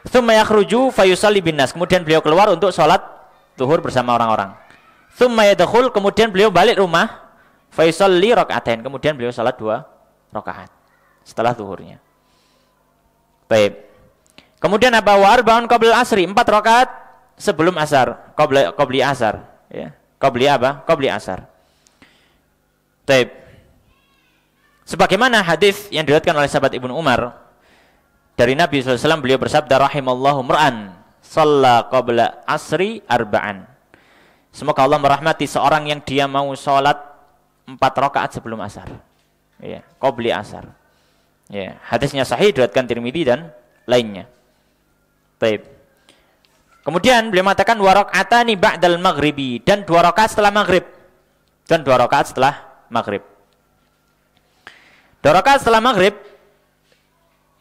Tsumma yakhruju fayusalli binnas. Kemudian beliau keluar untuk salat zuhur bersama orang-orang. Tsumma yadkhul, kemudian beliau balik rumah, fayusalli rak'atain. Kemudian beliau salat 2 rakaat setelah zuhurnya. Baik. Kemudian apa? Wa arba'un qabla asri, 4 rakaat sebelum asar, qabli asar, ya. Qabli apa? Qabli asar. Baik. Sebagaimana hadis yang diriwayatkan oleh sahabat Ibnu Umar dari Nabi SAW, beliau bersabda, rahimallahu mur'an shalla qabla asri arba'an. Semoga Allah merahmati seorang yang dia mau sholat 4 rakaat sebelum asar, ya, qabli asar. Ya, hadisnya sahih, diriwayatkan Tirmidzi dan lainnya. Baik. Kemudian beliau mengatakan wa rak'atani ba'dal maghribi, dan 2 rakaat setelah maghrib. Dan 2 rakaat setelah maghrib. 2 rakaat setelah maghrib,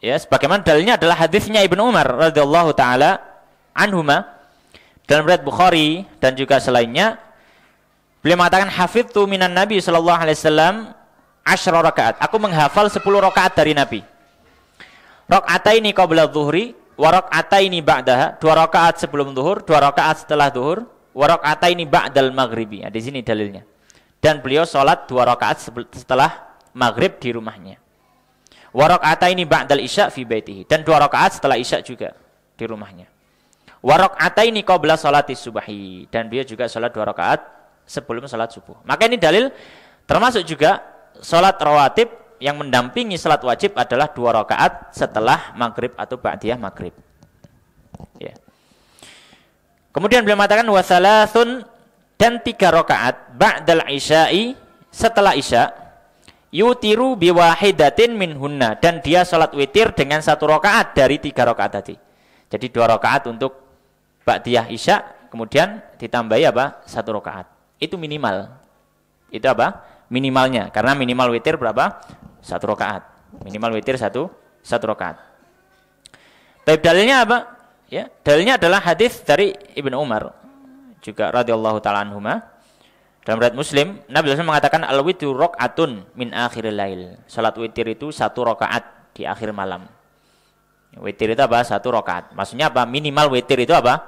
ya, sebagaimana dalilnya adalah hadisnya Ibnu Umar radhiyallahu taala anhuma dalam riwayat Bukhari dan juga selainnya. Beliau mengatakan hafidtu minan Nabi sallallahu alaihi wasallam 10 rakaat. Aku menghafal 10 rakaat dari Nabi. Rak'ataini qabla dhuhri wa rak'ataini ba'daha, 2 rakaat sebelum zuhur, 2 rakaat setelah zuhur, wa rak'ataini ba'dal maghribi. Di sini dalilnya. Dan beliau salat 2 rakaat setelah maghrib di rumahnya. Wa rak'ataini ba'dal isya fi baitihi, dan 2 rakaat setelah isya juga di rumahnya. Wa rak'ataini qabla salati subhi, dan beliau juga salat 2 rakaat sebelum salat subuh. Maka ini dalil termasuk juga salat rawatib yang mendampingi salat wajib adalah 2 rakaat setelah maghrib atau ba'diyah maghrib. Ya. Kemudian beliau mengatakan wa thalathun, dan 3 rakaat ba'dal isya'i, setelah isya, yutiru biwahidatin minhunna, dan dia salat witir dengan 1 rakaat dari 3 rakaat tadi. Jadi 2 rakaat untuk ba'diyah isya, kemudian ditambahi apa? 1 rakaat. Itu minimal. Itu apa? Minimalnya. Karena minimal witir berapa? 1 rakaat. Minimal witir 1 rakaat. Tapi dalilnya apa? Ya, dalilnya adalah hadis dari Ibnu Umar juga radhiyallahu taala anhuma. Dalam riwayat Muslim, Nabi SAW mengatakan al-witru rakaatun min akhiril lail. Salat witir itu 1 rakaat di akhir malam. Witir itu apa? 1 rakaat. Maksudnya apa? Minimal witir itu apa?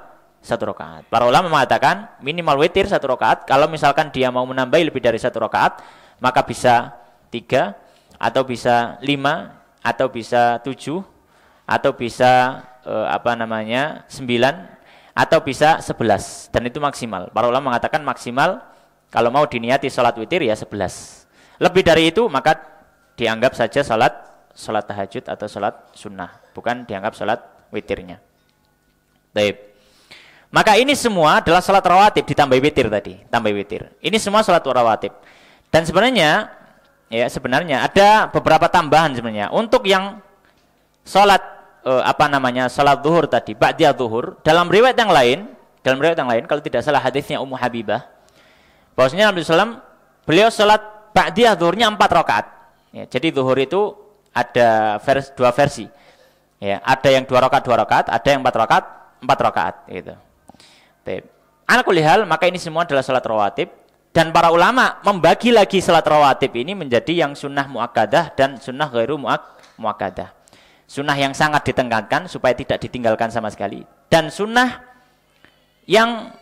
1 rakaat. Para ulama mengatakan minimal witir 1 rakaat. Kalau misalkan dia mau menambahi lebih dari 1 rakaat, maka bisa 3 atau bisa 5 atau bisa 7 atau bisa 9 atau bisa 11, dan itu maksimal. Para ulama mengatakan maksimal kalau mau diniati salat witir ya 11. Lebih dari itu maka dianggap saja salat tahajud atau salat sunnah, bukan dianggap salat witirnya. Baik. Maka ini semua adalah salat rawatib ditambah witir tadi, tambah witir. Ini semua salat rawatib. Dan sebenarnya ada beberapa tambahan sebenarnya. Untuk yang salat salat zuhur tadi, ba'diyah zuhur, dalam riwayat yang lain kalau tidak salah hadisnya Ummu Habibah, bahwasanya Nabi SAW beliau salat ba'diyah zuhurnya 4 rakaat. Ya, jadi zuhur itu dua versi. Ya, ada yang 2 rakaat, ada yang 4 rakaat gitu. Ala kulli hal, maka ini semua adalah salat rawatib, dan para ulama membagi lagi salat rawatib ini menjadi yang sunnah muakkadah dan sunnah ghairu muakkadah. Sunnah yang sangat ditekankan supaya tidak ditinggalkan sama sekali, dan sunnah yang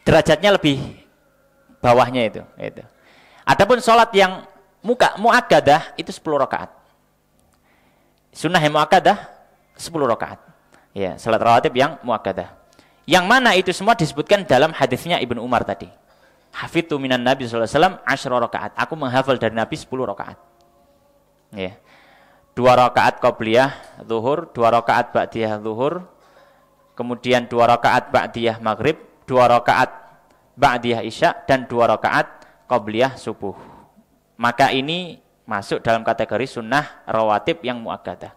derajatnya lebih bawahnya itu. Adapun salat yang muakkadah itu 10 rakaat. Sunnah yang muakkadah 10 rakaat. Ya, salat rawatib yang muakkadah. Yang mana itu semua disebutkan dalam hadisnya Ibnu Umar tadi. Hafidtu minan Nabi sallallahu alaihi wasallam 10 rakaat. Aku menghafal dari Nabi 10 rakaat. Ya. 2 rakaat qabliyah zuhur, 2 rakaat ba'diyah zuhur, kemudian 2 rakaat ba'diyah maghrib, 2 rakaat ba'diyah isya, dan 2 rakaat qabliyah subuh. Maka ini masuk dalam kategori sunnah rawatib yang muakkadah.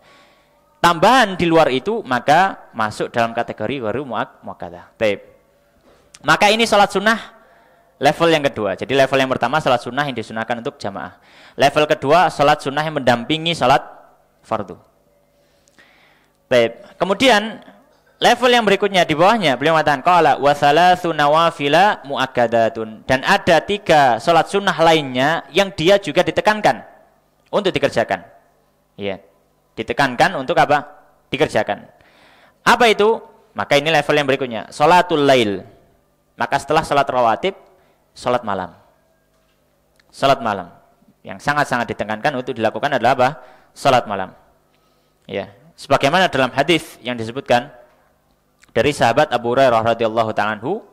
Tambahan di luar itu maka masuk dalam kategori baru muakkadah. Maka ini salat sunnah level yang kedua. Jadi level yang pertama salat sunnah yang disunahkan untuk jamaah. Level kedua salat sunnah yang mendampingi salat fardu. Kemudian level yang berikutnya di bawahnya beliau mengatakan qala wa thalatsu nawafila muakkadatun, dan ada 3 salat sunnah lainnya yang dia juga ditekankan untuk dikerjakan. Iya. Ditekankan untuk apa? Dikerjakan. Apa itu? Maka ini level yang berikutnya. Salatul lail. Maka setelah salat rawatib, salat malam. Salat malam. Yang sangat-sangat ditekankan untuk dilakukan adalah apa? Salat malam. Ya. Sebagaimana dalam hadis yang disebutkan dari sahabat Abu Hurairah radhiyallahu ta'ala anhu,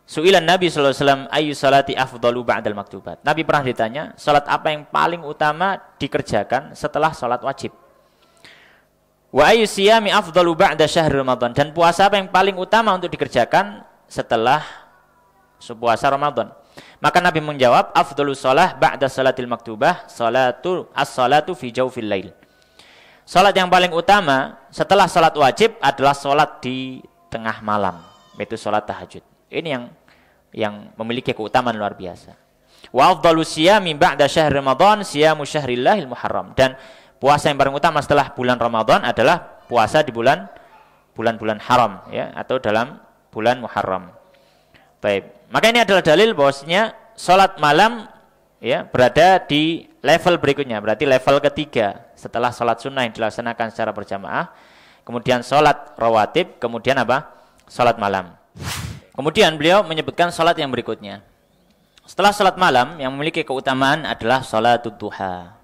su'ilan Nabi sallallahu alaihi wasallam ayyu salati afdalu ba'dal maktubat. Nabi pernah ditanya, salat apa yang paling utama dikerjakan setelah salat wajib? Wa ayyu siyami afdalu ba'da syahr Ramadan, dan puasa apa yang paling utama untuk dikerjakan setelah puasa Ramadan? Maka Nabi menjawab, afdalus shalah ba'da salatil maktubah as-salatu fi jawfil lail. Salat yang paling utama setelah salat wajib adalah salat di tengah malam, yaitu salat tahajud. Ini yang memiliki keutamaan luar biasa. Wa afdalus siyami ba'da syahr Ramadan siyamu syahrillahil muharram, dan puasa yang paling utama setelah bulan Ramadan adalah puasa di bulan-bulan haram, ya, atau dalam bulan Muharram. Baik. Maka ini adalah dalil bahwasanya salat malam, ya, berada di level berikutnya, berarti level ketiga setelah salat sunnah yang dilaksanakan secara berjamaah, kemudian salat rawatib, kemudian apa? Salat malam. Kemudian beliau menyebutkan salat yang berikutnya. Setelah salat malam yang memiliki keutamaan adalah salatul duha.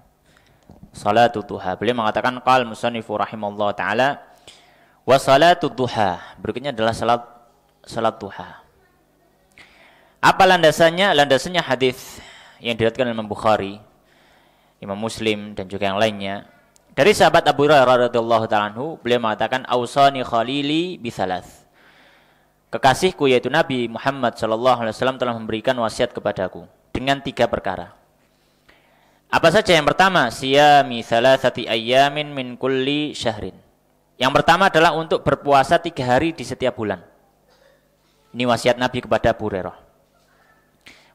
Salatul duha. Beliau mengatakan qal musannifu rahimallahu taala wa salatul duha. Berikutnya adalah salat duha. Apa landasannya? Landasannya hadis yang diriwayatkan oleh Imam Bukhari, Imam Muslim, dan juga yang lainnya. Dari sahabat Abu Hurairah radhiyallahu ta'ala anhu, beliau mengatakan ausani khalili bi thalath. Kekasihku yaitu Nabi Muhammad sallallahu alaihi wasallam telah memberikan wasiat kepadaku dengan 3 perkara. Apa saja? Yang pertama, siyami thalathati ayyamin min kulli syahrin. Yang pertama adalah untuk berpuasa 3 hari di setiap bulan. Ini wasiat Nabi kepada Abu Hurairah.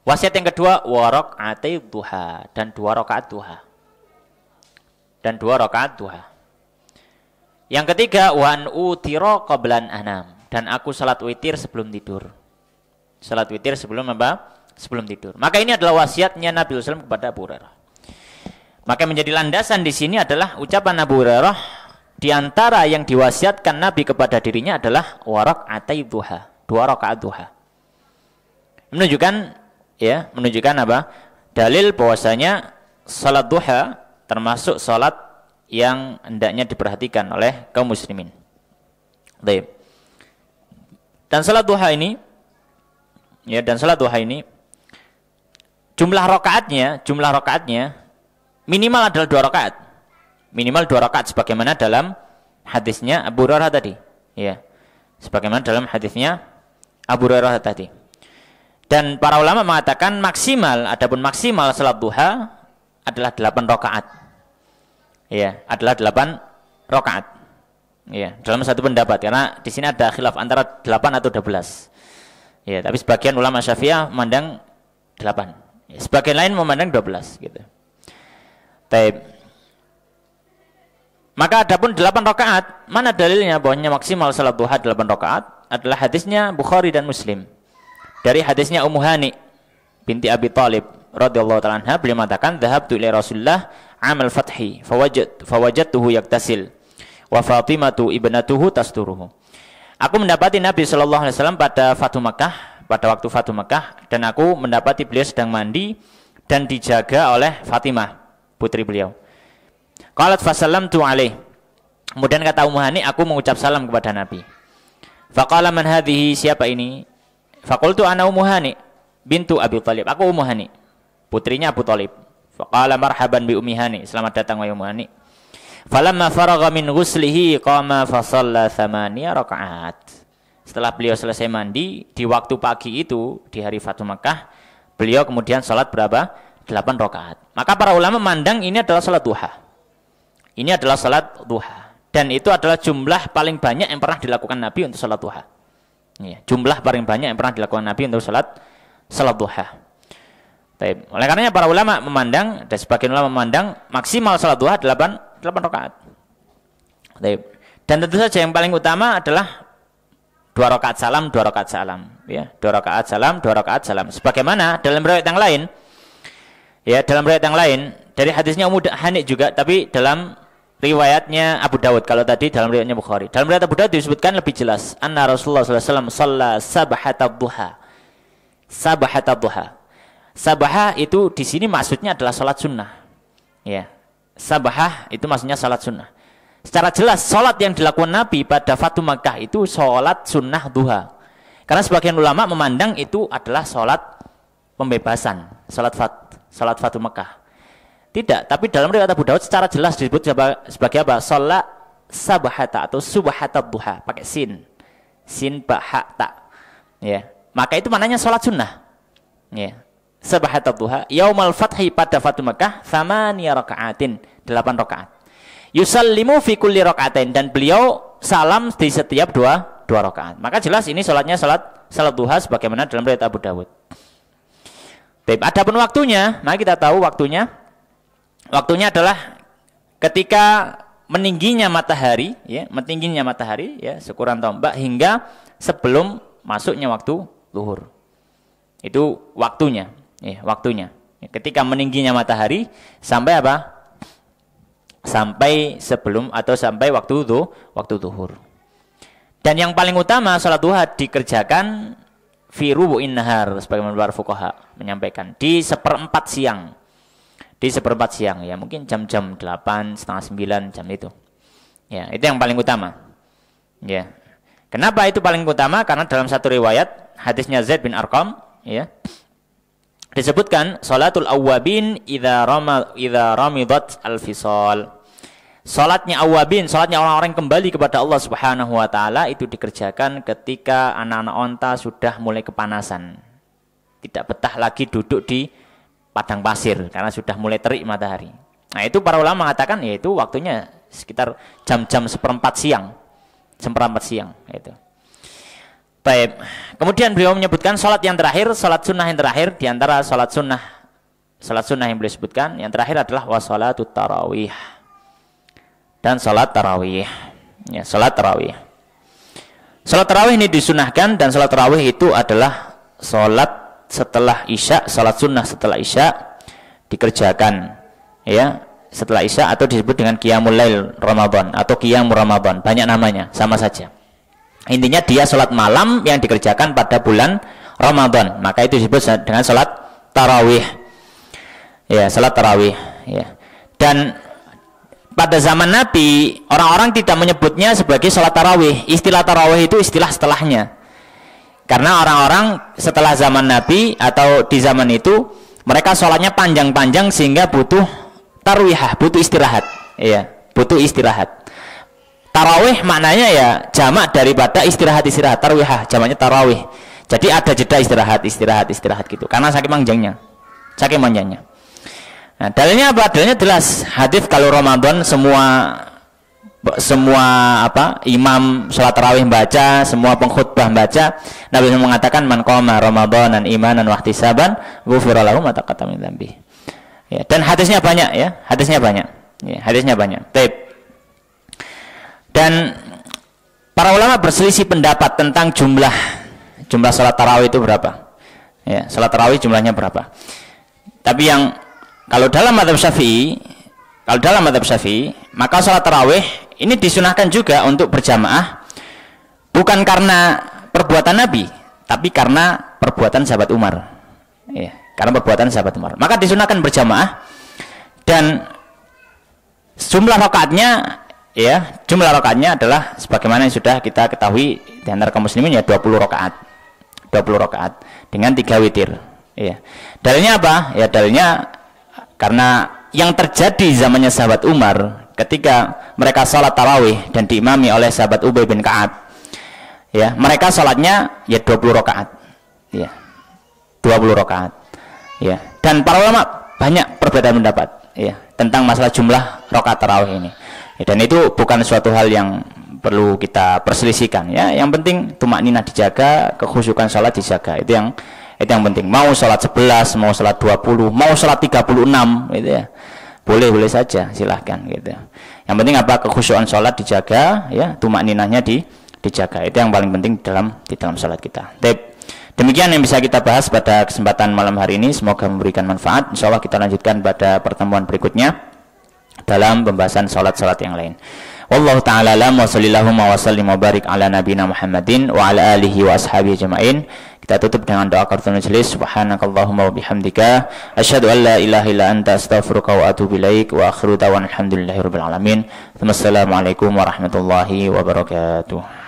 Wasiat yang kedua, wa rak'atay duha, dan 2 rakaat duha. Dan 2 rakaat duha. Yang ketiga, wa an utira qablan anam, dan aku salat witir sebelum tidur. Salat witir sebelum apa? Sebelum tidur. Maka ini adalah wasiatnya Nabi sallallahu alaihi wasallam kepada Abu Hurairah. Maka menjadi landasan di sini adalah ucapan Abu Hurairah, di antara yang diwasiatkan Nabi kepada dirinya adalah wa rak'atay duha, 2 rakaat duha. Menunjukkan apa? Dalil bahwasanya salat duha termasuk salat yang hendaknya diperhatikan oleh kaum muslimin. Baik. Dan salat duha ini, jumlah rakaatnya minimal adalah 2 rakaat. Minimal 2 rakaat sebagaimana dalam hadisnya Abu Hurairah tadi. Ya. Sebagaimana dalam hadisnya Abu Hurairah tadi. Dan para ulama mengatakan adapun maksimal salat duha adalah 8 rakaat. Ya, adalah 8 rakaat. Ya, dalam satu pendapat, karena di sini ada khilaf antara 8 atau 12. Ya, tapi sebagian ulama Syafi'iyah memandang 8. Ya, sebagian lain memandang 12 gitu. Taib. Maka adapun 8 rakaat, mana dalilnya bahwanya maksimal salat duha 8 rakaat? Adalah hadisnya Bukhari dan Muslim. Dari hadisnya Ummu Hani binti Abi Thalib radhiyallahu ta'ala anha, beliau mengatakan, "Dhahabtu ila Rasulillah amal fathi fawajadtuhu yaktasil wa Fatimatu ibnatuhu tasturuhu." Aku mendapati Nabi sallallahu alaihi wasallam pada waktu Fatu Makkah, dan aku mendapati beliau sedang mandi dan dijaga oleh Fatimah, putri beliau. Qalat fasallamtu alaih. Kemudian kata Ummu Hani, aku mengucap salam kepada Nabi. Faqala man hadhihi, siapa ini? Faqultu ana Ummu Hani bintu Abi Thalib. Aku Ummu Hani, putrinya Abu Thalib. Faqala marhaban bi Ummi Hani, selamat datang wahai Ummu Hani. Falamma faragha min ghuslihi qama fa shalla 8 rakaat. Setelah beliau selesai mandi di waktu pagi itu di hari Fatu Makkah, beliau kemudian salat berapa? 8 rakaat. Maka para ulama memandang ini adalah salat duha. Ini adalah salat duha. Dan itu adalah jumlah paling banyak yang pernah dilakukan Nabi untuk salat duha. Ya, jumlah paling banyak yang pernah dilakukan Nabi untuk salat duha. Baik. Oleh karenanya para ulama memandang, dan sebagian ulama memandang maksimal salat duha 8 rakaat. Baik. Dan tentu saja yang paling utama adalah 2 rakaat salam, 2 rakaat salam. Ya, 2 rakaat salam, 2 rakaat salam. Sebagaimana dalam riwayat yang lain, ya, dalam riwayat yang lain dari hadisnya Ummu Hani juga, tapi dalam riwayatnya Abu Dawud. Kalau tadi dalam riwayatnya Bukhari, dalam riwayat Abu Dawud disebutkan lebih jelas, anna Rasulullah sallallahu alaihi wasallam shalla sabhatat duha. Sabhatat duha. Sabah itu di sini maksudnya adalah salat sunnah. Ya. Sabah itu maksudnya salat sunnah. Secara jelas salat yang dilakukan Nabi pada Fatu Makkah itu salat sunnah duha. Karena sebagian ulama memandang itu adalah salat pembebasan, salat Fatu Makkah. Tidak, tapi dalam riwayat Abu Daud secara jelas disebut sebagai apa? Salat sabahata atau subahatat duha, pakai sin ba ha ta. Ya. Maka itu maknanya salat sunnah. Ya. Sabahatat duha yaumal fathi, pada Fatu Makkah 8 rakaatin, 8 rakaat. Yusallimu fi kulli rakaatain, dan beliau salam di setiap 2 rakaat. Maka jelas ini salatnya salat duha sebagaimana dalam riwayat Abu Dawud. Baik, adapun waktunya, mari kita tahu waktunya. Waktunya adalah ketika meningginya matahari, ya, seukuran tombak hingga sebelum masuknya waktu zuhur. Itu waktunya, ya, waktunya. Ketika meningginya matahari sampai apa? Sampai sebelum atau sampai waktu zuhur. Dan yang paling utama salat duha dikerjakan fi rubu'in nahar, sebagaimana para fuqaha menyampaikan, di 1/4 siang. Di 1/4 siang, ya, mungkin jam-jam 8, setengah 9, jam itu. Ya, itu yang paling utama. Ya. Kenapa itu paling utama? Karena dalam satu riwayat hadisnya Zaid bin Arqam, ya, disebutkan salatul awwabin idza ramidat al-fisal. Salatnya awwabin, salatnya orang-orang yang kembali kepada Allah Subhanahu wa taala, itu dikerjakan ketika anak-anak onta sudah mulai kepanasan. Tidak betah lagi duduk di padang pasir karena sudah mulai terik matahari. Nah, itu para ulama mengatakan yaitu waktunya sekitar jam-jam 1/4 siang. 1/4 siang itu. Baik. Kemudian beliau menyebutkan salat yang terakhir, salat sunnah yang terakhir, di antara salat sunnah yang beliau sebutkan yang terakhir adalah wassalatut tarawih. Dan salat tarawih. Ya, salat tarawih. Salat tarawih ini disunahkan, dan salat tarawih itu adalah salat setelah Isya, salat sunnah setelah Isya dikerjakan, ya, setelah Isya, atau disebut dengan Qiyamul Lail Ramadan atau Qiyamul Ramadan, banyak namanya, sama saja. Intinya dia salat malam yang dikerjakan pada bulan Ramadan, maka itu disebut dengan salat tarawih. Ya, salat tarawih, ya. Dan pada zaman Nabi orang-orang tidak menyebutnya sebagai salat tarawih. Istilah tarawih itu istilah setelahnya. Karena orang-orang setelah zaman Nabi atau di zaman itu mereka sholatnya panjang-panjang sehingga butuh tarwihah, butuh istirahat. Iya, butuh istirahat. Tarawih maknanya ya jamak daripada istirahat-istirahat. Tarwihah jamaknya tarawih. Jadi ada jeda istirahat gitu. Karena saking panjangnya. Nah, dalilnya apa? Dalilnya jelas. Hadis kalau Ramadan semua imam sholat tarawih baca, semua pengkhutbah baca, Nabi mengatakan man qama ramadanan imanan wa ihtisaban ghufira lahu ma taqaddama min dzambi. Ya, dan hadisnya banyak, ya, hadisnya banyak. Baik. Dan para ulama berselisih pendapat tentang jumlah salat tarawih itu berapa. Ya, salat tarawih jumlahnya berapa. Tapi yang kalau dalam mazhab Syafi'i, maka salat tarawih ini disunahkan juga untuk berjamaah, bukan karena perbuatan Nabi, tapi karena perbuatan sahabat Umar. Ya, karena perbuatan sahabat Umar. Maka disunahkan berjamaah, dan jumlah rakaatnya adalah sebagaimana yang sudah kita ketahui di antara kaum muslimin, ya 20 rakaat. 20 rakaat dengan 3 witir. Ya. Dalilnya apa? Ya dalilnya karena yang terjadi zamannya sahabat Umar ketika mereka salat tarawih dan diimami oleh sahabat Ubay bin Ka'ab. Ya, mereka salatnya ya 20 rakaat. Ya. 20 rakaat. Ya. Dan para ulama banyak perbedaan pendapat ya tentang masalah jumlah rakaat tarawih ini. Ya, dan itu bukan suatu hal yang perlu kita perselisihkan ya. Yang penting tumakninah dijaga, kekhusyukan salat dijaga. Itu yang penting. Mau salat 11, mau salat 20, mau salat 36 gitu ya. Boleh saja, silahkan gitu. Yang penting apa? Kekhusyukan salat dijaga ya, tumakninahnya dijaga. Itu yang paling penting di dalam salat kita. Demikian yang bisa kita bahas pada kesempatan malam hari ini. Semoga memberikan manfaat. Insyaallah kita lanjutkan pada pertemuan berikutnya dalam pembahasan salat-salat yang lain. Wallahu ta'ala alam wa sallallahu wa sallim wa barik ala nabina Muhammadin wa ala alihi wa ashabihi ajma'in. Kita tutup dengan doa kafaratul majelis. Subhanakallahumma wa bihamdika asyhadu an la ilaha illa anta astaghfiruka wa atubu ilaik wa akhiru da'wana alhamdulillahirabbil alamin. Wassalamualaikum warahmatullahi wabarakatuh.